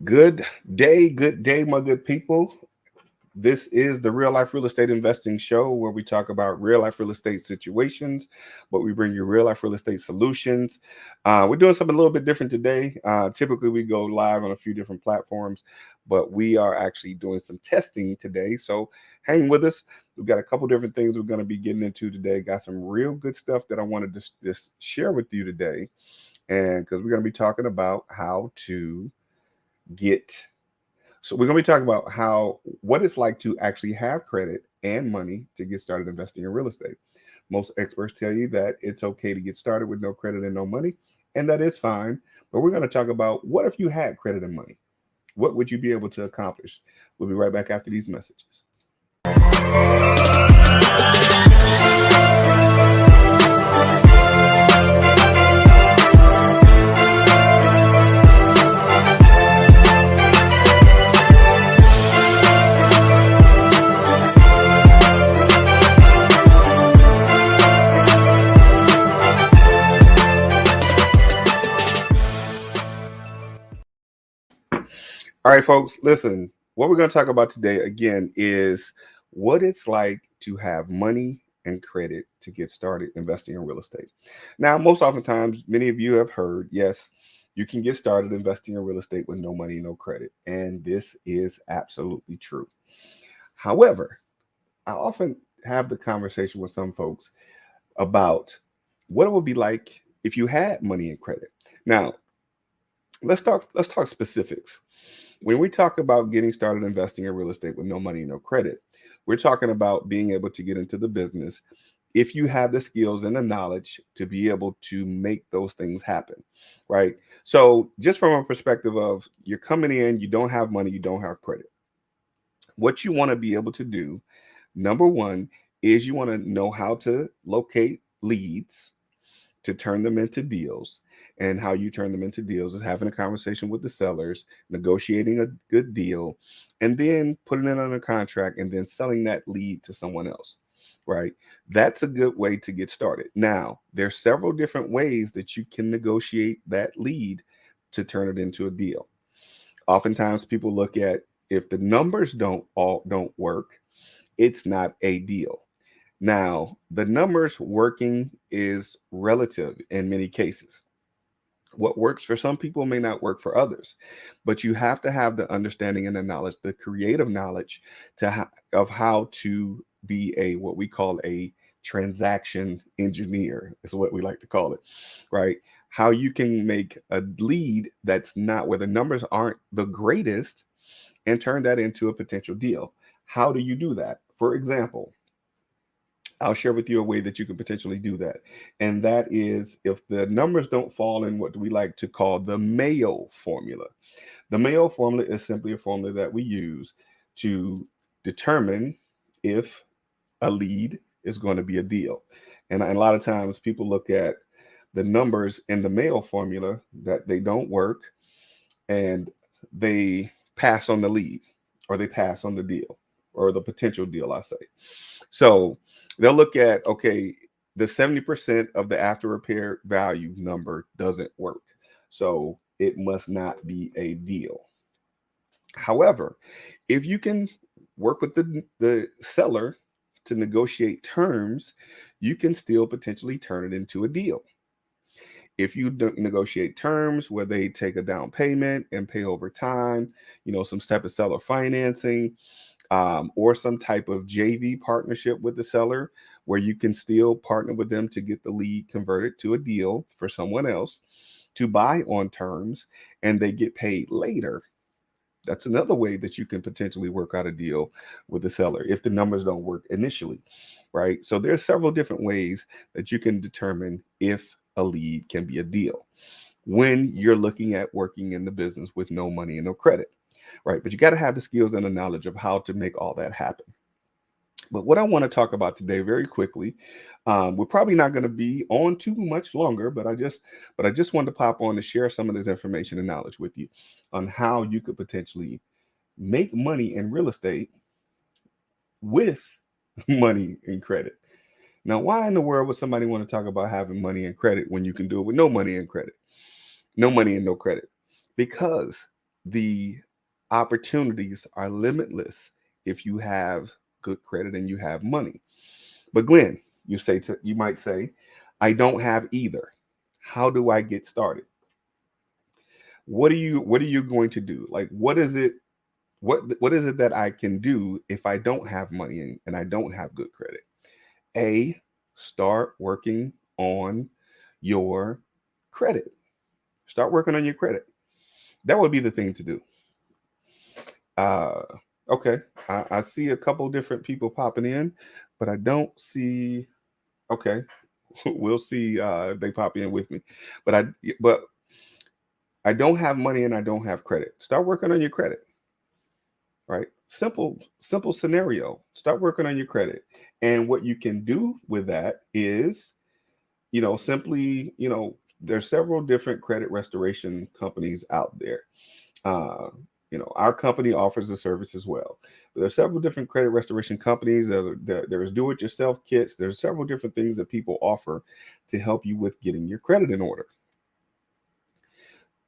Good day, my good people. This is the Real Life Real Estate Investing Show where we talk about real life real estate situations, but we bring you real life real estate solutions. We're doing something a little bit different today. Typically, we go live on a few different platforms, but we are actually doing some testing today. So hang with us. We've got a couple different things we're going to be getting into today. Got some real good stuff that I wanted to just share with you today. And because we're going to be talking about how to get we're going to be talking about what it's like to actually have credit and money to get started investing in real estate. Most experts tell you that it's okay to get started with no credit and no money, and that is fine. But we're going to talk about what if you had credit and money? What would you be able to accomplish? We'll be right back after these messages. All right, folks, listen, what we're going to talk about today again is what it's like to have money and credit to get started investing in real estate. Now, most oftentimes, many of you have heard, yes, you can get started investing in real estate with no money, no credit. And this is absolutely true. However, I often have the conversation with some folks about what it would be like if you had money and credit. Now, let's talk specifics. When we talk about getting started investing in real estate with no money, no credit, we're talking about being able to get into the business if you have the skills and the knowledge to be able to make those things happen, right? So, just from a perspective of you're coming in, you don't have money, you don't have credit. What you want to be able to do, number one, is you want to know how to locate leads to turn them into deals. And how you turn them into deals is having a conversation with the sellers, negotiating a good deal, and then putting it under contract and then selling that lead to someone else, right? That's a good way to get started. Now, there's several different ways that you can negotiate that lead to turn it into a deal. Oftentimes people look at if the numbers don't work, it's not a deal. Now, the numbers working is relative in many cases. What works for some people may not work for others, but you have to have the understanding and the knowledge, the creative knowledge of how to be a what we call a transaction engineer is what we like to call it, right? How you can make a lead that's not where the numbers aren't the greatest and turn that into a potential deal. How do you do that? For example, I'll share with you a way that you can potentially do that. And that is if the numbers don't fall in what we like to call the Mayo Formula. The Mayo Formula is simply a formula that we use to determine if a lead is going to be a deal. And a lot of times people look at the numbers in the Mayo Formula that they don't work and they pass on the lead or they pass on the deal or the potential deal, I say. So they'll look at, okay, the 70% of the after repair value number doesn't work. So it must not be a deal. However, if you can work with the seller to negotiate terms, you can still potentially turn it into a deal. If you negotiate terms where they take a down payment and pay over time, some type of seller financing, or some type of JV partnership with the seller where you can still partner with them to get the lead converted to a deal for someone else to buy on terms and they get paid later. That's another way that you can potentially work out a deal with the seller if the numbers don't work initially, right? So there's several different ways that you can determine if a lead can be a deal when you're looking at working in the business with no money and no credit, right? But you got to have the skills and the knowledge of how to make all that happen. But what I want to talk about today, very quickly, we're probably not going to be on too much longer, but I just wanted to pop on to share some of this information and knowledge with you on how you could potentially make money in real estate with money and credit. Now, why in the world would somebody want to talk about having money and credit when you can do it with no money and credit? No money and no credit. Because the opportunities are limitless if you have good credit and you have money. But Glenn, you might say, I don't have either. How do I get started? What are you going to do? Like what is it that I can do if I don't have money and I don't have good credit? A, start working on your credit. Start working on your credit. That would be the thing to do. Uh, okay, I see a couple different people popping in, but I don't see. Okay, we'll see if they pop in with me. But I don't have money and I don't have credit. Start working on your credit, right? Simple scenario. Start working on your credit, and what you can do with that is, simply, there's several different credit restoration companies out there. Uh, our company offers a service as well. But there's several different credit restoration companies. There's do-it-yourself kits. There's several different things that people offer to help you with getting your credit in order.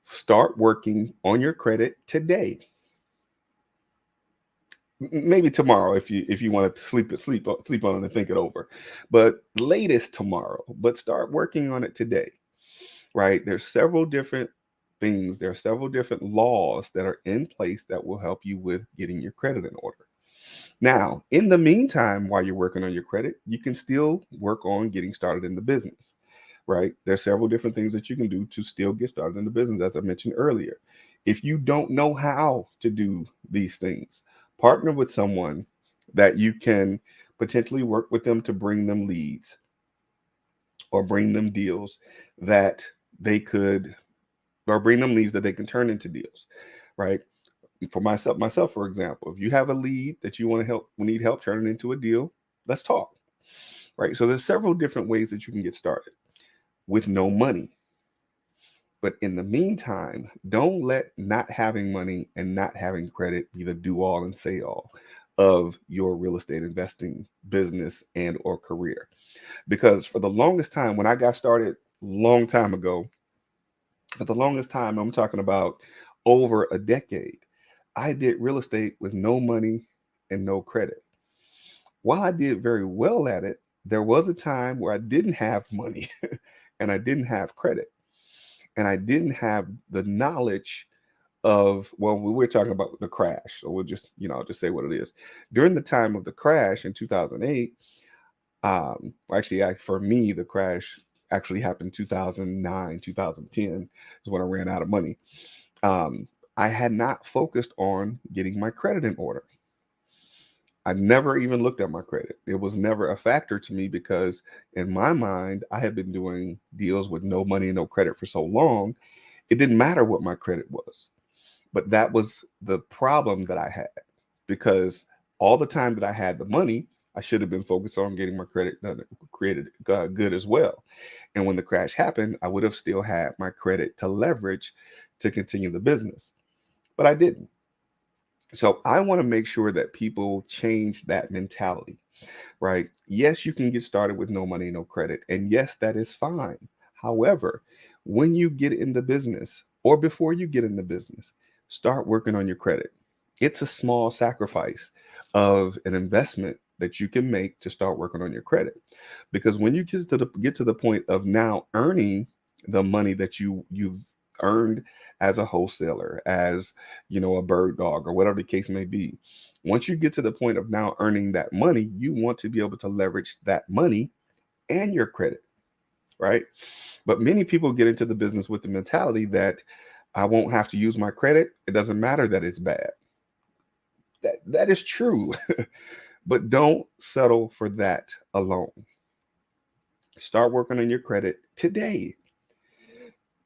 Start working on your credit today. Maybe tomorrow if you want to sleep on it and think it over, but latest tomorrow. But start working on it today, right? There's several different things. There are several different laws that are in place that will help you with getting your credit in order. Now, in the meantime, while you're working on your credit, you can still work on getting started in the business, right? There's several different things that you can do to still get started in the business, as I mentioned earlier. If you don't know how to do these things, partner with someone that you can potentially work with them to bring them leads or bring them deals that they could, or bring them leads that they can turn into deals, right? For myself, for example, if you have a lead that you want to help, we need help turning into a deal, let's talk, right? So there's several different ways that you can get started with no money. But in the meantime, don't let not having money and not having credit be the do all and say all of your real estate investing business and or career. Because for the longest time, when I got started long time ago, for the longest time, I'm talking about over a decade, I did real estate with no money and no credit. While I did very well at it, there was a time where I didn't have money and I didn't have credit and I didn't have the knowledge of, well, we were talking about the crash. So we'll just, I'll just say what it is. During the time of the crash in 2008, actually, for me, the crash actually happened 2009, 2010 is when I ran out of money. I had not focused on getting my credit in order. I never even looked at my credit. It was never a factor to me because in my mind, I had been doing deals with no money and no credit for so long. It didn't matter what my credit was. But that was the problem that I had because all the time that I had the money, I should have been focused on getting my credit created good as well. And when the crash happened, I would have still had my credit to leverage to continue the business, but I didn't. So I want to make sure that people change that mentality, right? Yes, you can get started with no money, no credit. And yes, that is fine. However, when you get in the business or before you get in the business, start working on your credit. It's a small sacrifice of an investment that you can make to start working on your credit. Because when you get to the point of now earning the money that you've earned as a wholesaler, as a bird dog or whatever the case may be, once you get to the point of now earning that money, you want to be able to leverage that money and your credit, right? But many people get into the business with the mentality that I won't have to use my credit. It doesn't matter that it's bad. That is true, but don't settle for that alone. Start working on your credit today.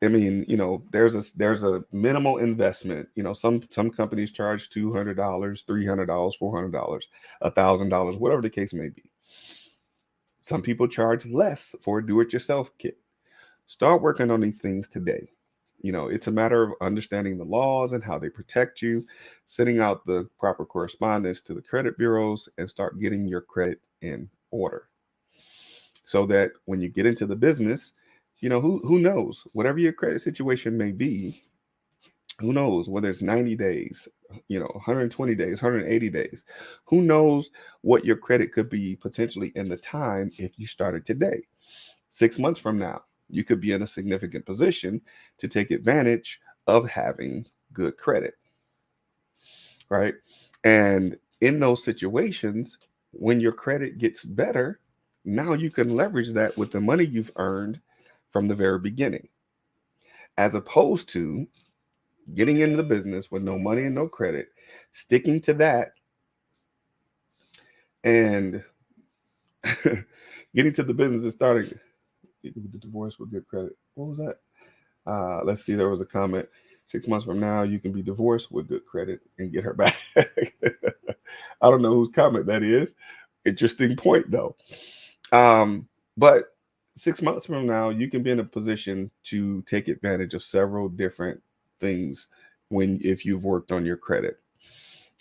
I mean, there's a minimal investment. Some companies charge $200, $300, $400, $1,000, whatever the case may be. Some people charge less for a do-it-yourself kit. Start working on these things today. It's a matter of understanding the laws and how they protect you, sending out the proper correspondence to the credit bureaus, and start getting your credit in order so that when you get into the business, who knows, whatever your credit situation may be, Who knows whether it's 90 days, 120 days, 180 days. Who knows what your credit could be potentially in the time if you started today. 6 months from now, you could be in a significant position to take advantage of having good credit, right? And in those situations, when your credit gets better, now you can leverage that with the money you've earned from the very beginning, as opposed to getting into the business with no money and no credit, sticking to that, and getting to the business and starting the divorce with good credit. What was that? Let's see. There was a comment. 6 months from now, you can be divorced with good credit and get her back. I don't know whose comment that is. Interesting point, though. But 6 months from now, you can be in a position to take advantage of several different things when if you've worked on your credit,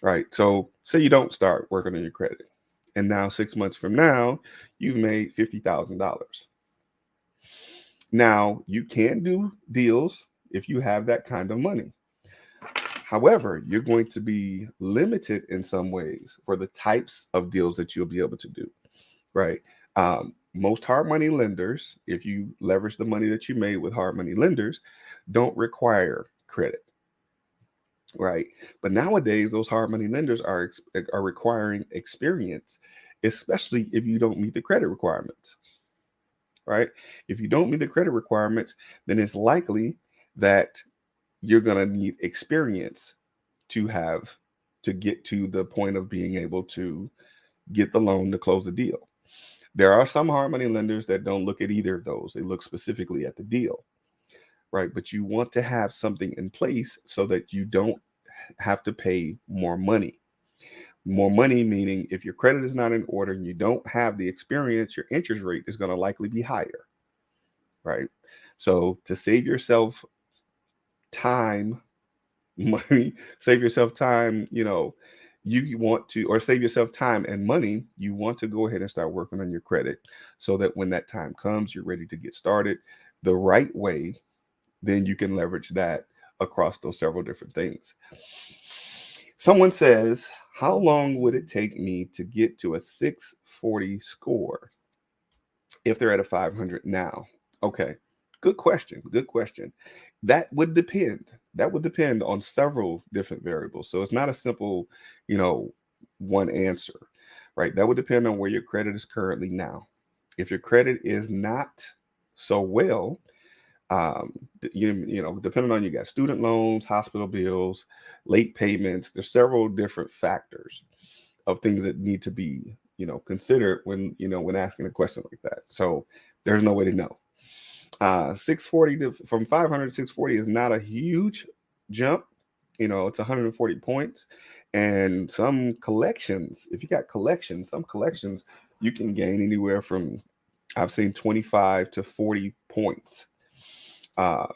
right? So say you don't start working on your credit, and now 6 months from now, you've made $50,000. Now you can do deals if you have that kind of money. However, you're going to be limited in some ways for the types of deals that you'll be able to do, right? Most hard money lenders, if you leverage the money that you made with hard money lenders, don't require credit, right? But nowadays, those hard money lenders are requiring experience, especially if you don't meet the credit requirements, right? If you don't meet the credit requirements, then it's likely that you're going to need experience to have to get to the point of being able to get the loan to close the deal. There are some hard money lenders that don't look at either of those. They look specifically at the deal, right? But you want to have something in place so that you don't have to pay more money. More money meaning if your credit is not in order and you don't have the experience, your interest rate is going to likely be higher, right? So to save yourself time, money, save yourself time, you want to, or save yourself time and money, you want to go ahead and start working on your credit so that when that time comes, you're ready to get started the right way. Then you can leverage that across those several different things. Someone says, how long would it take me to get to a 640 score if they're at a 500 now? Okay, good question. Good question. That would depend. That would depend on several different variables. So it's not a simple, you know, one answer, right? That would depend on where your credit is currently now. If your credit is not so well, depending on you got student loans, hospital bills, late payments. There's several different factors of things that need to be, considered when asking a question like that. So there's no way to know. 640 from 500 to 640 is not a huge jump. It's 140 points, and some collections. If you got collections, some collections you can gain anywhere from, I've seen 25 to 40 points. Uh,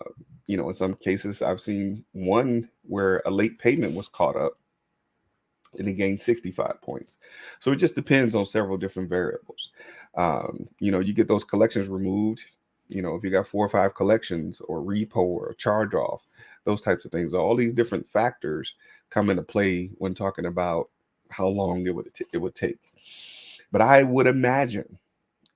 in some cases, I've seen one where a late payment was caught up and he gained 65 points. So it just depends on several different variables. You get those collections removed. If you got 4 or 5 collections or repo or charge off, those types of things, all these different factors come into play when talking about how long it would take. But I would imagine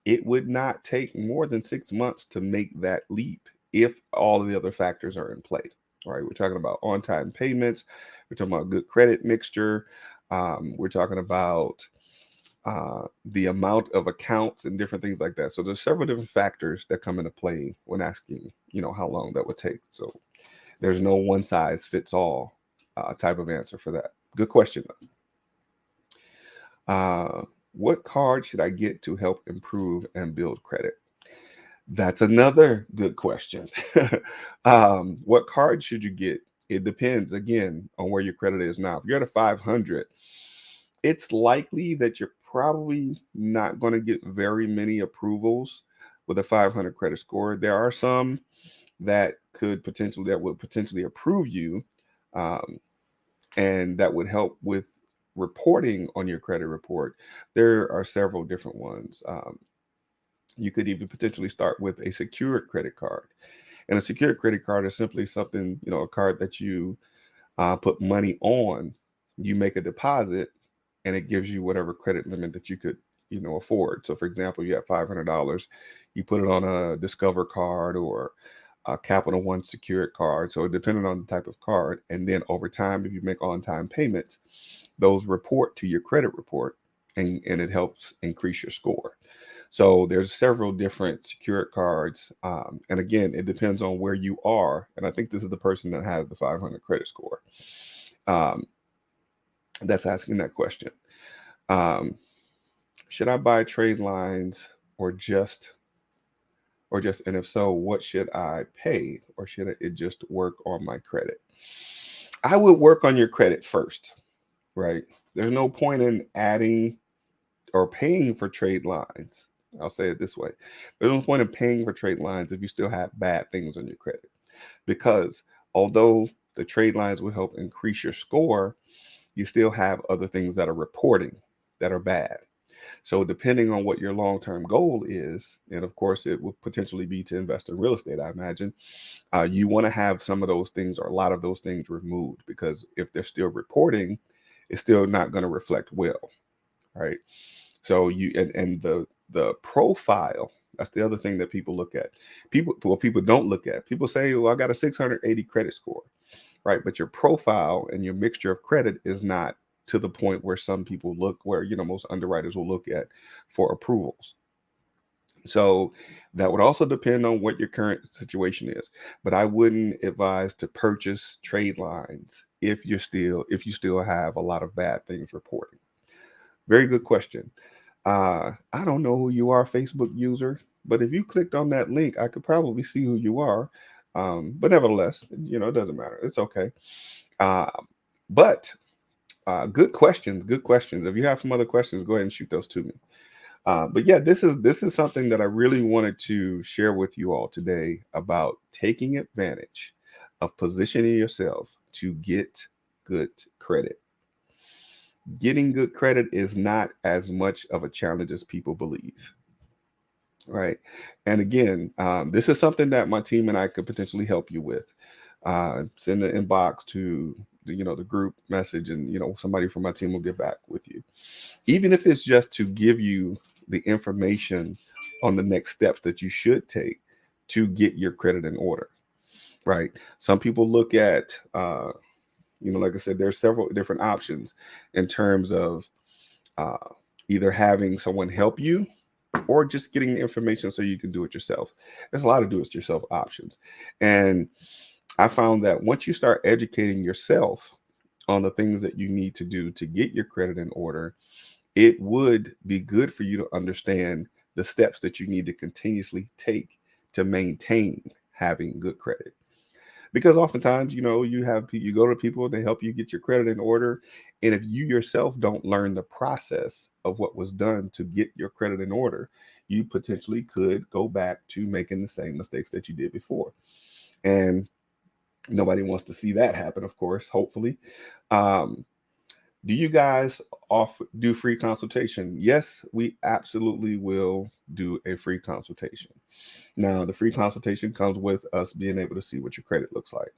it would not take more than 6 months to make that leap if all of the other factors are in play. All right, we're talking about on-time payments. We're talking about good credit mixture. We're talking about the amount of accounts and different things like that. So there's several different factors that come into play when asking, how long that would take. So there's no one size fits all type of answer for that. Good question. What card should I get to help improve and build credit? That's another good question. What card should you get? It depends again on where your credit is now. If you're at a 500, it's likely that you're probably not going to get very many approvals with a 500 credit score. There are some that would potentially approve you, and that would help with reporting on your credit report. There are several different ones. You could even potentially start with a secured credit card. And a secured credit card is simply something, a card that you put money on. You make a deposit, and it gives you whatever credit limit that you could, afford. So, for example, you have $500, you put it on a Discover card or a Capital One secured card. So, depending on the type of card, and then over time, if you make on-time payments, those report to your credit report, and it helps increase your score. So there's several different secured cards, and again, it depends on where you are. And I think this is the person that has the 500 credit score, um, that's asking that question. Um, should I buy trade lines or just, and if so, what should I pay, or should it just work on my credit? I would work on your credit first, right? There's no point in adding or paying for trade lines. I'll say it this way. There's no point in paying for trade lines if you still have bad things on your credit. Because although the trade lines will help increase your score, you still have other things that are reporting that are bad. So depending on what your long-term goal is, and of course it will potentially be to invest in real estate, I imagine, you want to have some of those things or a lot of those things removed, because if they're still reporting, it's still not going to reflect well, right? So the profile, that's the other thing that people look at. People don't look at. People say, "Well, I got a 680 credit score," right? But your profile and your mixture of credit is not to the point where some people look, where most underwriters will look at for approvals. So that would also depend on what your current situation is. But I wouldn't advise to purchase trade lines if you still have a lot of bad things reporting. Very good question. I don't know who you are, Facebook user, but if you clicked on that link, I could probably see who you are. But nevertheless, it doesn't matter. It's okay. Uh, but good questions. Good questions. If you have some other questions, go ahead and shoot those to me. But yeah, this is something that I really wanted to share with you all today about taking advantage of positioning yourself to get good credit. Getting good credit is not as much of a challenge as people believe, right? And again, this is something that my team and I could potentially help you with. Send the inbox to the group message, and somebody from my team will get back with you. Even if it's just to give you the information on the next steps that you should take to get your credit in order, right? Some people look at like I said, there's several different options in terms of uh, either having someone help you or just getting the information so you can do it yourself. There's a lot of do it yourself options. And I found that once you start educating yourself on the things that you need to do to get your credit in order, it would be good for you to understand the steps that you need to continuously take to maintain having good credit. Because oftentimes, you go to people, they help you get your credit in order, and if you yourself don't learn the process of what was done to get your credit in order, you potentially could go back to making the same mistakes that you did before. And nobody wants to see that happen, of course, hopefully. um, do you guys do free consultation? Yes, we absolutely will do a free consultation. Now, the free consultation comes with us being able to see what your credit looks like,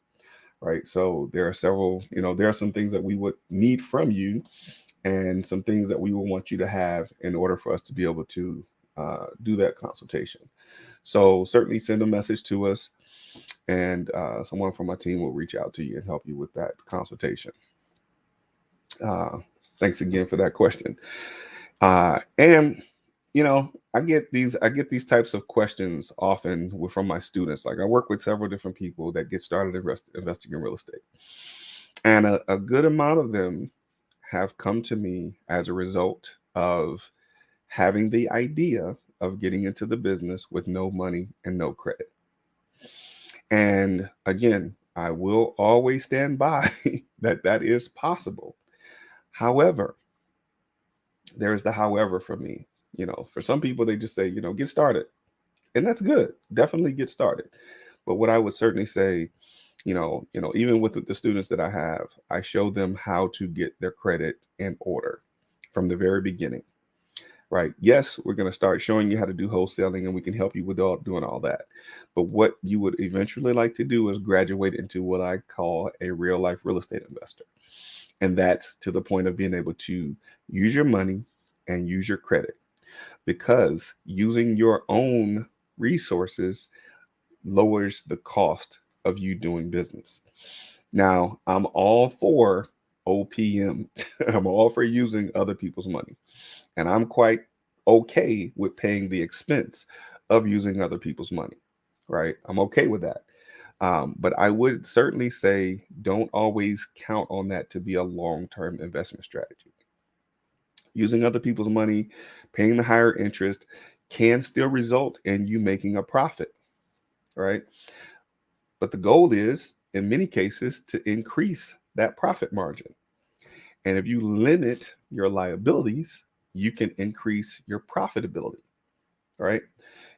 right? So there are several, there are some things that we would need from you, and some things that we will want you to have in order for us to be able to do that consultation. So certainly send a message to us, and someone from my team will reach out to you and help you with that consultation. Uh, Thanks again for that question. And I get these types of questions often from my students. Like, I work with several different people that get started investing in real estate, and a good amount of them have come to me as a result of having the idea of getting into the business with no money and no credit. And again, I will always stand by that is possible. However, there's the however for me. For some people, they just say, get started. And that's good. Definitely get started. But what I would certainly say, even with the students that I have, I show them how to get their credit in order from the very beginning, right? Yes, we're going to start showing you how to do wholesaling and we can help you with doing all that. But what you would eventually like to do is graduate into what I call a real life real estate investor. And that's to the point of being able to use your money and use your credit, because using your own resources lowers the cost of you doing business. Now, I'm all for OPM. I'm all for using other people's money. And I'm quite okay with paying the expense of using other people's money, right? I'm okay with that. But I would certainly say don't always count on that to be a long term investment strategy. Using other people's money, paying the higher interest can still result in you making a profit, right? But the goal is, in many cases, to increase that profit margin. And if you limit your liabilities, you can increase your profitability, right?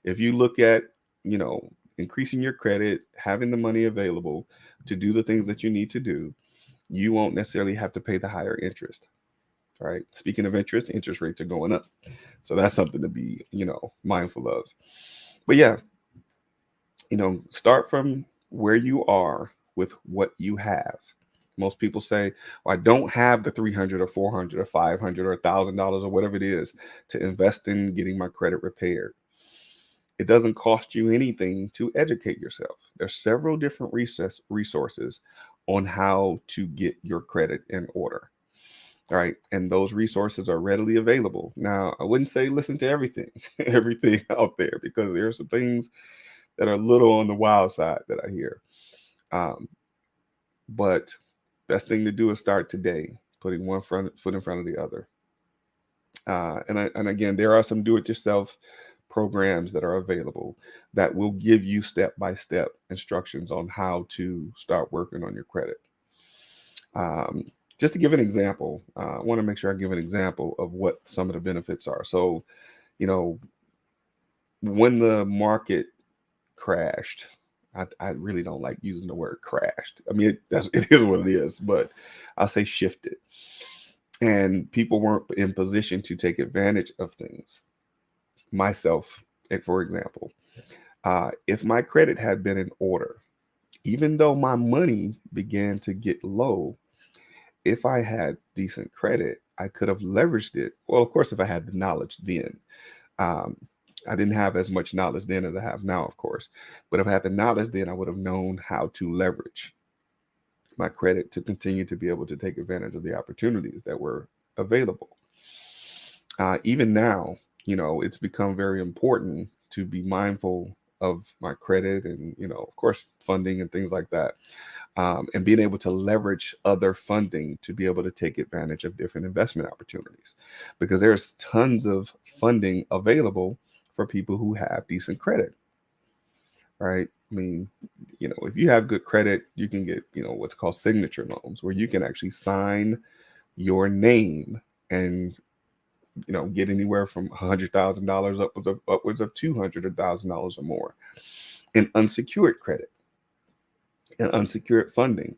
If you look at, you know, increasing your credit, having the money available to do the things that you need to do, you won't necessarily have to pay the higher interest, right? Speaking of interest rates are going up. So that's something to be, mindful of. But yeah, start from where you are with what you have. Most people say, well, I don't have the 300 or 400 or 500 or $1,000 or whatever it is to invest in getting my credit repaired. It doesn't cost you anything to educate yourself. There's several different resources on how to get your credit in order. All right. And those resources are readily available. Now, I wouldn't say listen to everything, everything out there, because there are some things that are a little on the wild side that I hear. Um, but best thing to do is start today, putting one foot in front of the other. And again, there are some do-it-yourself programs that are available that will give you step-by-step instructions on how to start working on your credit. Um, just to give an example, I want to make sure I give an example of what some of the benefits are. So, you know, when the market crashed, I really don't like using the word crashed. I mean, it is what it is, but I'll say shifted. And people weren't in position to take advantage of things. Myself, for example, if my credit had been in order, even though my money began to get low, if I had decent credit, I could have leveraged it. Well, of course, if I had the knowledge then. Um, I didn't have as much knowledge then as I have now, of course. But if I had the knowledge then, I would have known how to leverage my credit to continue to be able to take advantage of the opportunities that were available. Even now, it's become very important to be mindful of my credit and, of course, funding and things like that. And being able to leverage other funding to be able to take advantage of different investment opportunities, because there's tons of funding available for people who have decent credit, right? I mean, if you have good credit, you can get, what's called signature loans, where you can actually sign your name and, get anywhere from $100,000 upwards of $200,000 or more in unsecured credit and unsecured funding.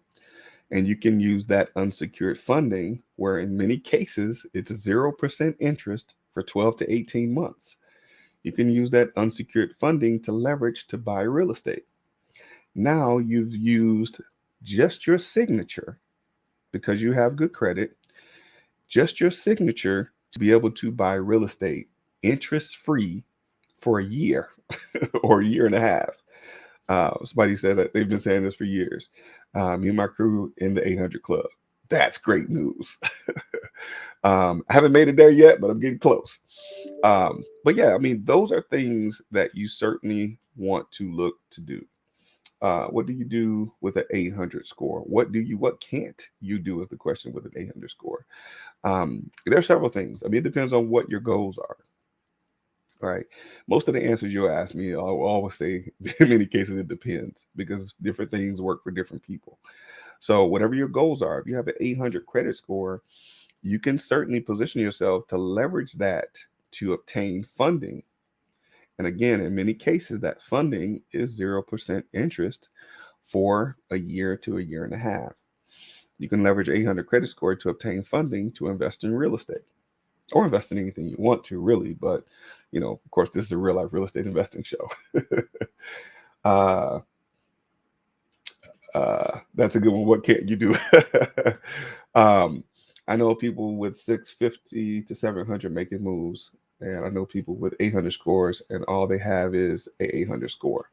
And you can use that unsecured funding, where in many cases it's 0% interest for 12 to 18 months. You can use that unsecured funding to leverage to buy real estate. Now you've used just your signature, because you have good credit, just your signature to be able to buy real estate interest free for a year or a year and a half. Somebody said that they've been saying this for years. Me and my crew in the 800 Club. That's great news. I haven't made it there yet, but I'm getting close. But yeah, I mean, those are things that you certainly want to look to do. What do you do with an 800 score? What can't you do is the question with an 800 score. There are several things. I mean, it depends on what your goals are. All right. Most of the answers you'll ask me, I'll always say in many cases it depends, because different things work for different people. So whatever your goals are, if you have an 800 credit score, you can certainly position yourself to leverage that to obtain funding. And again, in many cases, that funding is 0% interest for a year to a year and a half. You can leverage 800 credit score to obtain funding to invest in real estate. or invest in anything you want to, really. But, of course, this is a real life real estate investing show. uh, that's a good one. What can't you do? um, I know people with 650 to 700 making moves, and I know people with 800 scores, and all they have is a 800 score.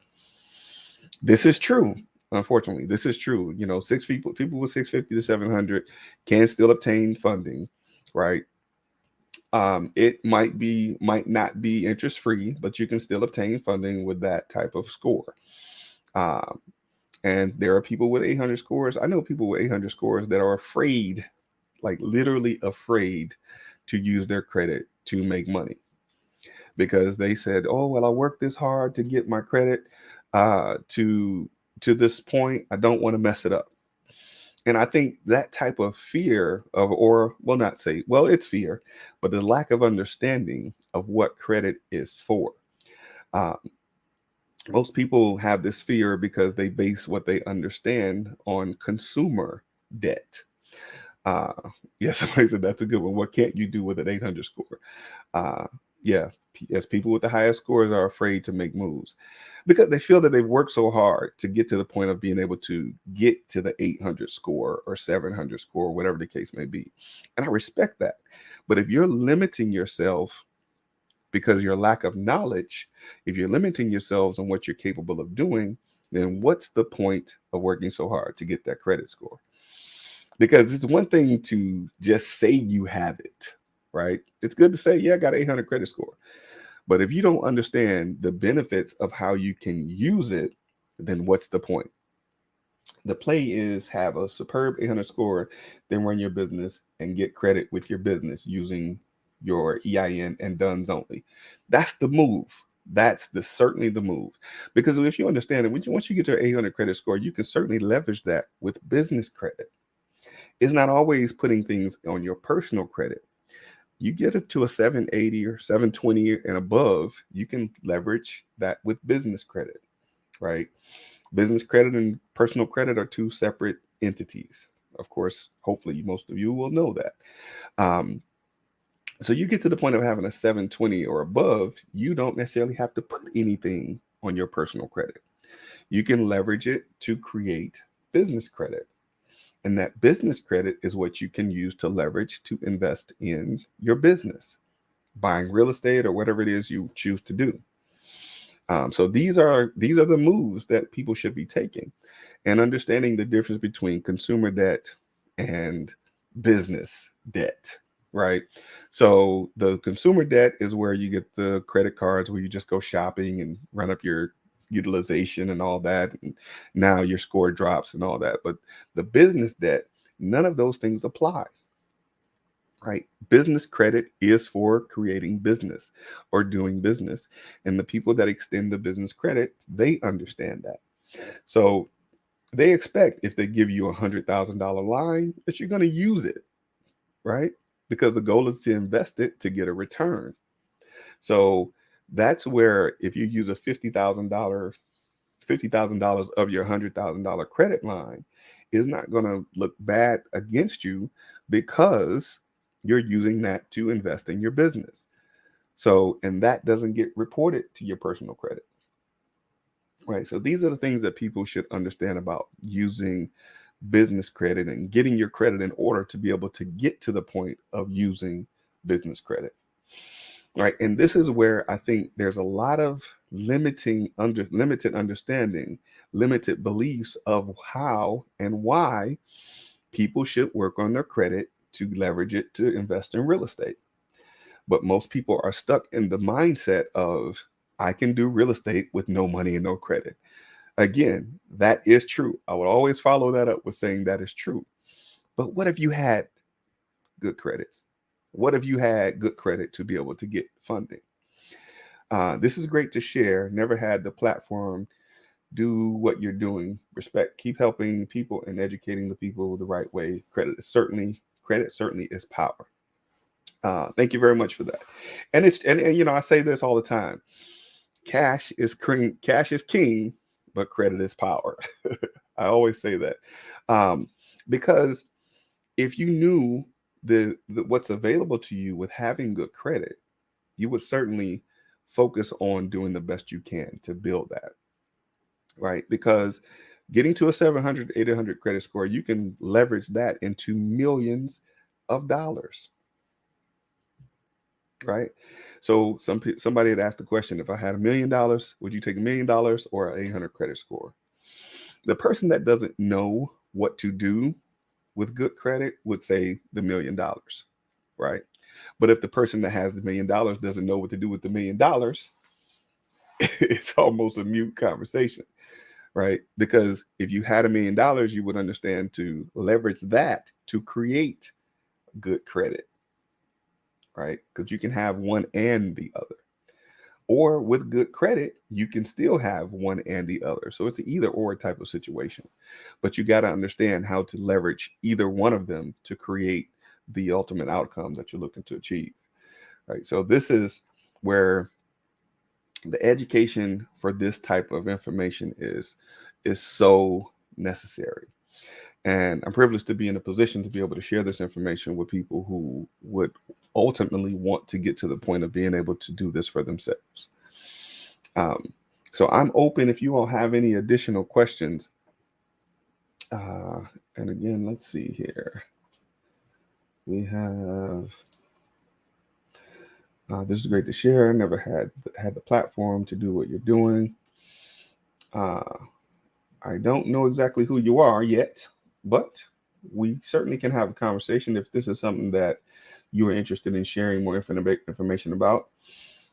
This is true. Unfortunately, this is true. People with 650 to 700 can still obtain funding, right? It might not be interest free, but you can still obtain funding with that type of score. Um, and there are people with 800 scores. I know people with 800 scores that are afraid, like literally afraid, to use their credit to make money because they said, "Oh, well, I worked this hard to get my credit to this point. I don't want to mess it up." And I think that type of fear of, or well, not say, well, it's fear, but the lack of understanding of what credit is for. Um, Most people have this fear because they base what they understand on consumer debt. Uh, yeah, somebody said that's a good one. What can't you do with an 800 score? Uh, yeah, as people with the highest scores are afraid to make moves because they feel that they've worked so hard to get to the point of being able to get to the 800 score or 700 score, whatever the case may be. And I respect that. But if you're limiting yourself because your lack of knowledge, if you're limiting yourselves on what you're capable of doing, then what's the point of working so hard to get that credit score? Because it's one thing to just say you have it, right? It's good to say, yeah, I got 800 credit score. But if you don't understand the benefits of how you can use it, then what's the point? The play is have a superb 800 score, then run your business and get credit with your business using your EIN and DUNS only. That's the move. That's certainly the move. Because if you understand it, once you get to an 800 credit score, you can certainly leverage that with business credit. It's not always putting things on your personal credit. You get it to a 780 or 720 and above, you can leverage that with business credit, right? Business credit and personal credit are two separate entities. Of course, hopefully most of you will know that. So you get to the point of having a 720 or above, you don't necessarily have to put anything on your personal credit. You can leverage it to create business credit. And that business credit is what you can use to leverage to invest in your business, buying real estate or whatever it is you choose to do. So these are the moves that people should be taking, and understanding the difference between consumer debt and business debt, right? So the consumer debt is where you get the credit cards where you just go shopping and run up your utilization and all that, and now your score drops and all that. But the business debt, none of those things apply, right? Business credit is for creating business or doing business. And the people that extend the business credit, they understand that. So they expect if they give you $100,000 line that you're going to use it, right? Because the goal is to invest it to get a return. So that's where if you use a $50,000 of your $100,000 credit line is not going to look bad against you because you're using that to invest in your business. So, and that doesn't get reported to your personal credit, right? So these are the things that people should understand about using business credit and getting your credit in order to be able to get to the point of using business credit, right? And this is where I think there's a lot of limited understanding, limited beliefs of how and why people should work on their credit to leverage it to invest in real estate. But most people are stuck in the mindset of, I can do real estate with no money and no credit. Again, that is true. I would always follow that up with saying that is true. But what if you had good credit? What if you had good credit to be able to get funding? This is great to share. Never had the platform. Do what you're doing. Respect. Keep helping people and educating the people the right way. Credit certainly is power. Thank you very much for that. And I say this all the time. Cash is king, but credit is power. I always say that. Because if you knew the what's available to you with having good credit, you would certainly focus on doing the best you can to build that, right? Because getting to a 700, 800 credit score, you can leverage that into millions of dollars, right? So somebody had asked the question, if I had $1 million, would you take $1 million or an 800 credit score? The person that doesn't know what to do with good credit would say the $1 million, right? But if the person that has the $1 million doesn't know what to do with the $1 million, it's almost a mute conversation, right? Because if you had $1 million, you would understand to leverage that to create good credit, right? Because you can have one and the other. Or with good credit, you can still have one and the other. So it's an either or type of situation. But you got to understand how to leverage either one of them to create the ultimate outcome that you're looking to achieve, right? So this is where the education for this type of information is so necessary. And I'm privileged to be in a position to be able to share this information with people who would ultimately want to get to the point of being able to do this for themselves. Um, so I'm open if you all have any additional questions. And again, let's see here. We have, this is great to share. I never had the platform to do what you're doing. I don't know exactly who you are yet, but we certainly can have a conversation if this is something that you are interested in sharing more information about.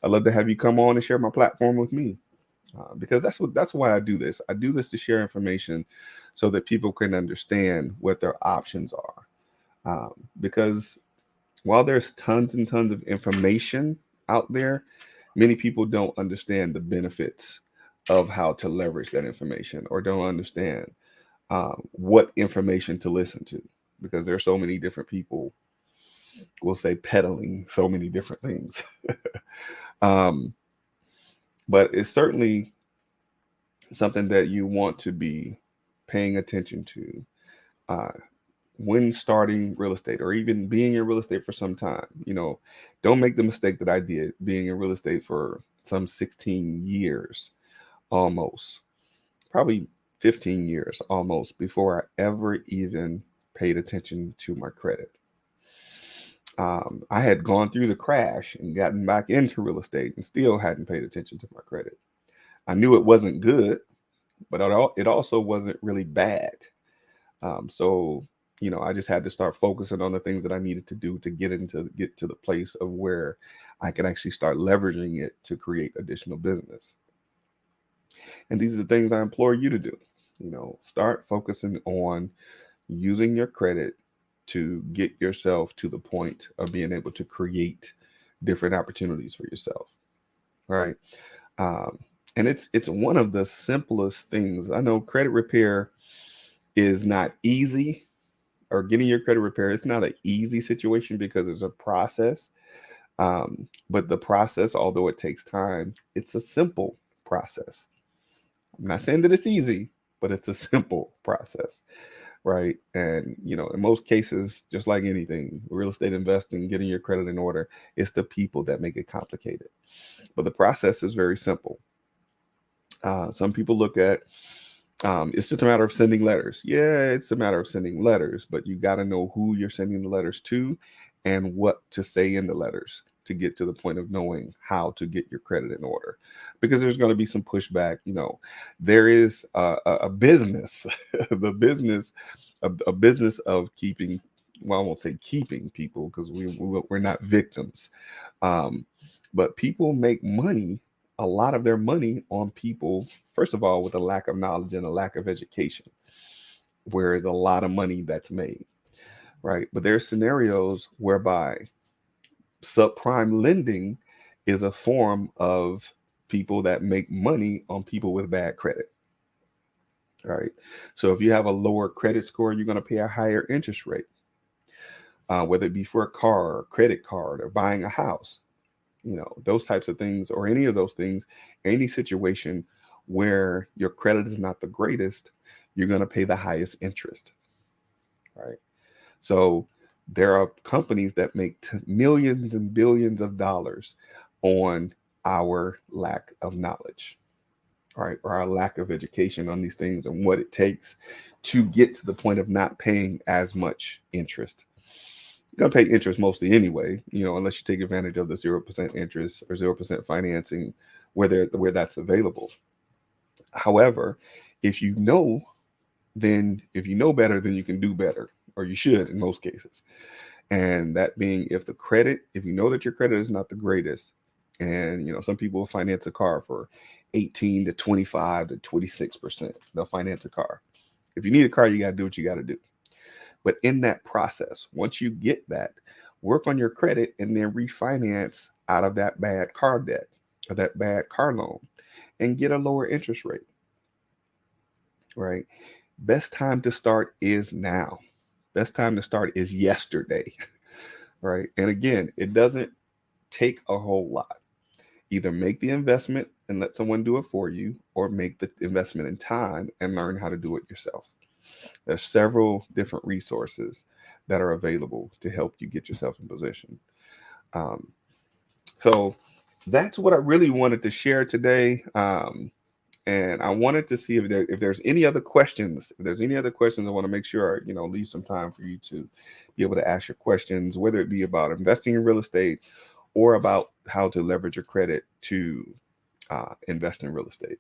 I'd love to have you come on and share my platform with me, because that's why I do this. I do this to share information so that people can understand what their options are. Because while there's tons and tons of information out there, many people don't understand the benefits of how to leverage that information, or don't understand what information to listen to, because there are so many different people, we'll say, peddling so many different things. um, but it's certainly something that you want to be paying attention to uh, when starting real estate, or even being in real estate for some time. Don't make the mistake that I did, being in real estate for some 16 years almost, probably 15 years almost, before I ever even paid attention to my credit. I had gone through the crash and gotten back into real estate and still hadn't paid attention to my credit. I knew it wasn't good, but it also wasn't really bad. So, I just had to start focusing on the things that I needed to do to get to the place of where I can actually start leveraging it to create additional business. And these are the things I implore you to do. Start focusing on using your credit to get yourself to the point of being able to create different opportunities for yourself. Right. Um, and it's one of the simplest things. I know credit repair is not easy, or getting your credit repair, it's not an easy situation because it's a process. But the process, although it takes time, it's a simple process. I'm not saying that it's easy, but it's a simple process, right? And, in most cases, just like anything, real estate investing, getting your credit in order, it's the people that make it complicated. But the process is very simple. Some people look at, it's just a matter of sending letters. Yeah, it's a matter of sending letters, but you got to know who you're sending the letters to and what to say in the letters to get to the point of knowing how to get your credit in order. Because there's going to be some pushback. There is a business, the business, a business of keeping, well, I won't say keeping people, because we're not victims. But people make money, a lot of their money, on people, first of all, with a lack of knowledge and a lack of education, where there's a lot of money that's made, right? But there are scenarios whereby subprime lending is a form of people that make money on people with bad credit, right? So if you have a lower credit score, you're going to pay a higher interest rate, whether it be for a car, or credit card, or buying a house. Those types of things, or any of those things, any situation where your credit is not the greatest, you're going to pay the highest interest, right? So There are companies that make millions and billions of dollars on our lack of knowledge, right? Or our lack of education on these things and what it takes to get to the point of not paying as much interest. You're gonna pay interest mostly anyway, unless you take advantage of the 0% interest or 0% financing where that's available. However, if you know, if you know better, then you can do better, or you should in most cases. And that being, if you know that your credit is not the greatest, and some people will finance a car for 18 to 25 to 26%. They'll finance a car. If you need a car, you got to do what you got to do. But in that process, once you get that, work on your credit and then refinance out of that bad car debt or that bad car loan and get a lower interest rate, right? Best time to start is now. Best time to start is yesterday, right? And again, it doesn't take a whole lot. Either make the investment and let someone do it for you, or make the investment in time and learn how to do it yourself. There's several different resources that are available to help you get yourself in position. Um, so that's what I really wanted to share today. And I wanted to see if there's any other questions. If there's any other questions, I want to make sure leave some time for you to be able to ask your questions, whether it be about investing in real estate or about how to leverage your credit to invest in real estate.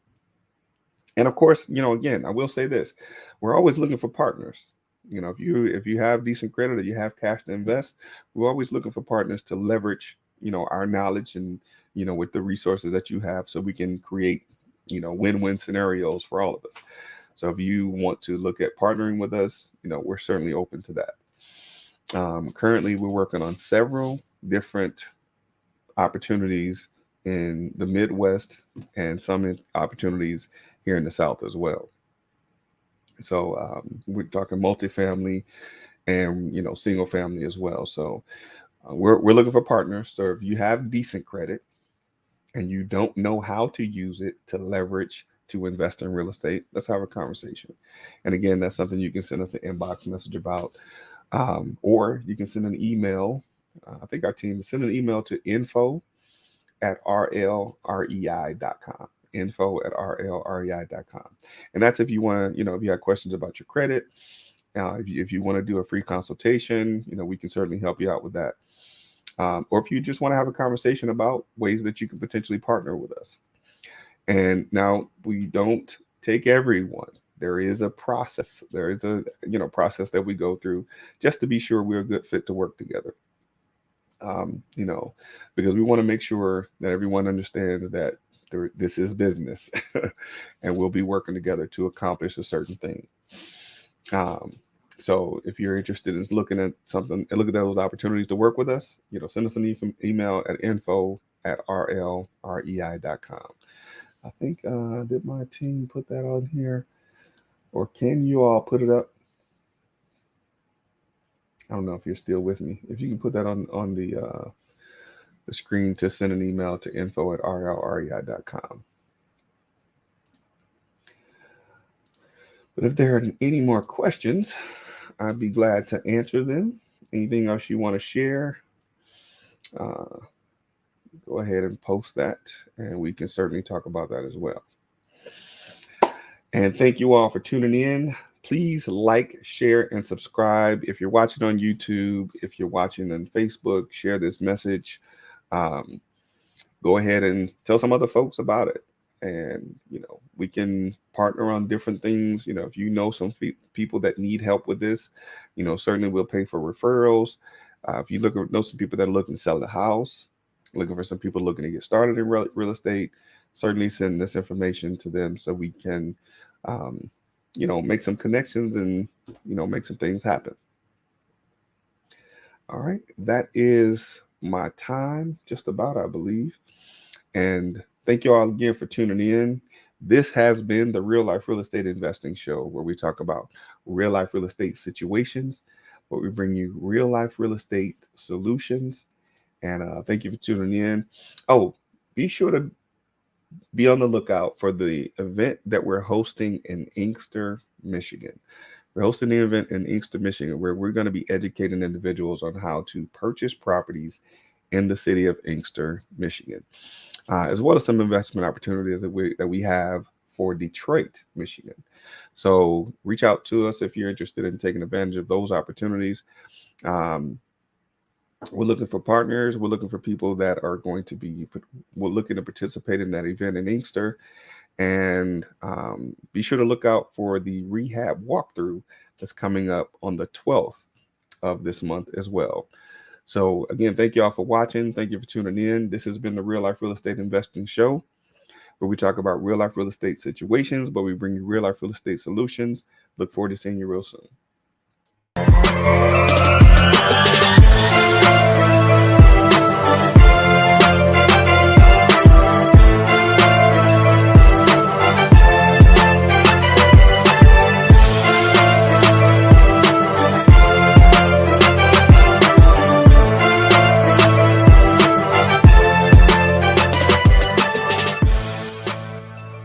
And of course, again, I will say this: we're always looking for partners. If you have decent credit or you have cash to invest, we're always looking for partners to leverage our knowledge and with the resources that you have, so we can create win-win scenarios for all of us. So if you want to look at partnering with us, we're certainly open to that. Currently, we're working on several different opportunities in the Midwest and some opportunities here in the South as well. So we're talking multifamily and single family as well. So we're looking for partners. So if you have decent credit and you don't know how to use it to leverage to invest in real estate, let's have a conversation. And again, that's something you can send us an inbox message about, or you can send an email. I think our team send an email to info@rlrei.com. info@rlrei.com. And that's if you want to, if you have questions about your credit, if you want to do a free consultation, we can certainly help you out with that. Or if you just want to have a conversation about ways that you can potentially partner with us. And now, we don't take everyone. There is a process. There is a process that we go through just to be sure we're a good fit to work together. Because we want to make sure that everyone understands that this is business, and we'll be working together to accomplish a certain thing. So if you're interested in looking at something and look at those opportunities to work with us, send us an email at info@rlrei.com. I think, did my team put that on here, or can you all put it up? I don't know if you're still with me. If you can put that on the screen to send an email to info@rlrei.com. But if there are any more questions, I'd be glad to answer them. Anything else you want to share, go ahead and post that, and we can certainly talk about that as well. And thank you all for tuning in. Please like, share, and subscribe. If you're watching on YouTube, if you're watching on Facebook, share this message. Go ahead and tell some other folks about it. And, we can partner on different things. If you know some people that need help with this, certainly we'll pay for referrals. If you know some people that are looking to sell the house, looking for some people looking to get started in real estate, certainly send this information to them so we can, make some connections and, make some things happen. All right. That is my time, just about, I believe. And thank you all again for tuning in. This has been the Real Life Real Estate Investing Show, where we talk about real life real estate situations, but we bring you real life real estate solutions. And thank you for tuning in. Oh, be sure to be on the lookout for the event that we're hosting in Inkster, Michigan. We're hosting the event in Inkster, Michigan, where we're going to be educating individuals on how to purchase properties in the city of Inkster, Michigan, as well as some investment opportunities that we have for Detroit, Michigan. So reach out to us if you're interested in taking advantage of those opportunities. We're looking for partners. We're looking for people that are going to be, we're looking to participate in that event in Inkster. And be sure to look out for the rehab walkthrough that's coming up on the 12th of this month as well. So again, thank you all for watching. Thank you for tuning in. This has been the Real Life Real Estate Investing Show, where we talk about real life real estate situations, but we bring you real life real estate solutions. Look forward to seeing you real soon.